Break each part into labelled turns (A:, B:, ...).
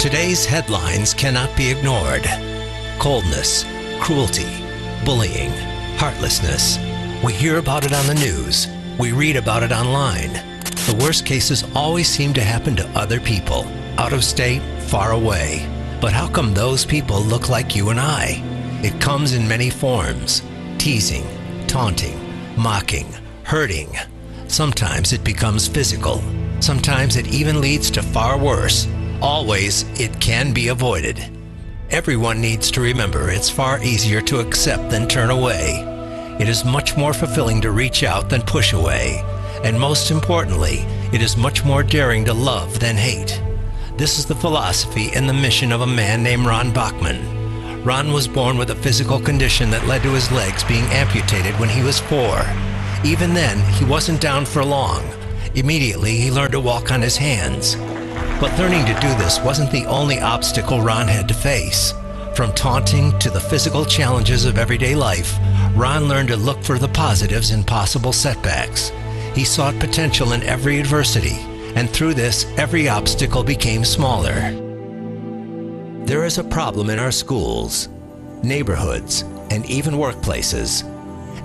A: Today's headlines cannot be ignored. Coldness, cruelty, bullying, heartlessness. We hear about it on the news. We read about it online. The worst cases always seem to happen to other people, out of state, far away. But how come those people look like you and I? It comes in many forms: teasing, taunting, mocking, hurting. Sometimes it becomes physical. Sometimes it even leads to far worse. Always, it can be avoided. Everyone needs to remember it's far easier to accept than turn away. It is much more fulfilling to reach out than push away. And most importantly, it is much more daring to love than hate. This is the philosophy and the mission of a man named Ron Bachman. Ron was born with a physical condition that led to his legs being amputated when he was 4. Even then, he wasn't down for long. Immediately, he learned to walk on his hands. But learning to do this wasn't the only obstacle Ron had to face. From taunting to the physical challenges of everyday life, Ron learned to look for the positives in possible setbacks. He sought potential in every adversity, and through this, every obstacle became smaller. There is a problem in our schools, neighborhoods, and even workplaces.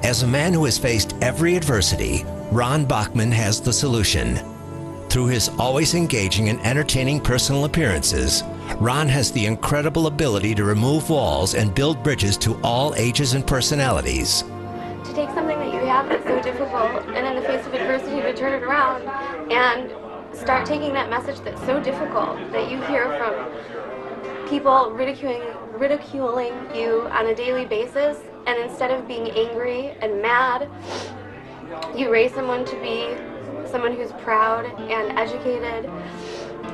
A: As a man who has faced every adversity, Ron Bachman has the solution. Through his always engaging and entertaining personal appearances, Ron has the incredible ability to remove walls and build bridges to all ages and personalities.
B: To take something that you have that's so difficult and in the face of adversity to turn it around and start taking that message that's so difficult that you hear from people ridiculing you on a daily basis, and instead of being angry and mad, you raise someone to be someone who's proud and educated,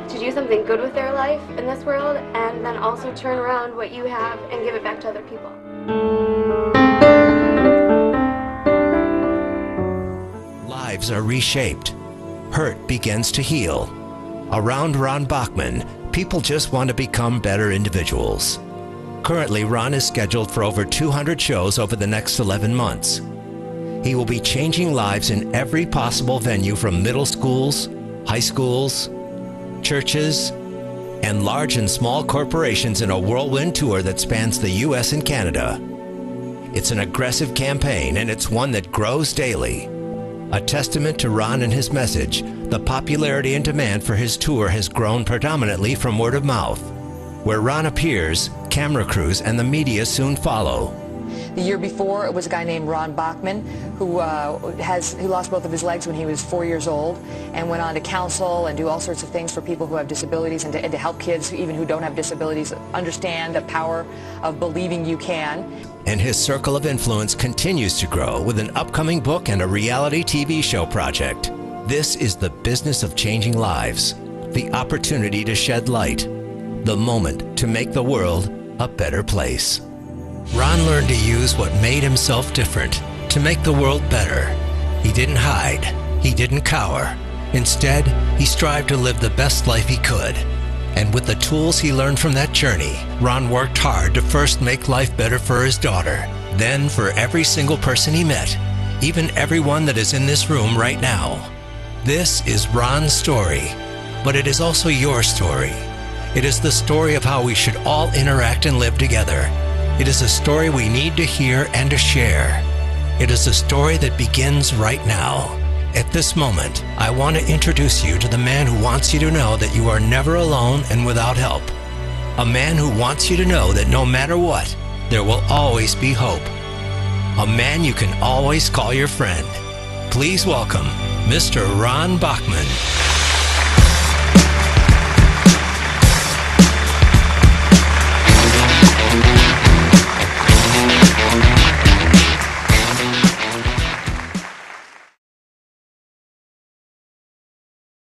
B: to do something good with their life in this world, and then also turn around what you have and give it back to other people.
A: Lives are reshaped. Hurt begins to heal. Around Ron Bachman, people just want to become better individuals. Currently, Ron is scheduled for over 200 shows over the next 11 months. He will be changing lives in every possible venue, from middle schools, high schools, churches, and large and small corporations, in a whirlwind tour that spans the U.S. and Canada. It's an aggressive campaign, and it's one that grows daily. A testament to Ron and his message, the popularity and demand for his tour has grown predominantly from word of mouth. Where Ron appears, camera crews and the media soon follow.
C: The year before, it was a guy named Ron Bachman who lost both of his legs when he was 4 years old, and went on to counsel and do all sorts of things for people who have disabilities, and to help kids even who don't have disabilities understand the power of believing you can.
A: And his circle of influence continues to grow with an upcoming book and a reality TV show project. This is the business of changing lives, the opportunity to shed light, the moment to make the world a better place. Ron learned to use what made himself different to make the world better. He didn't hide. He didn't cower. Instead, he strived to live the best life he could. And with the tools he learned from that journey, Ron worked hard to first make life better for his daughter, then for every single person he met, even everyone that is in this room right now. This is Ron's story, but it is also your story. It is the story of how we should all interact and live together. It is a story we need to hear and to share. It is a story that begins right now. At this moment, I want to introduce you to the man who wants you to know that you are never alone and without help. A man who wants you to know that no matter what, there will always be hope. A man you can always call your friend. Please welcome Mr. Ron Bachman.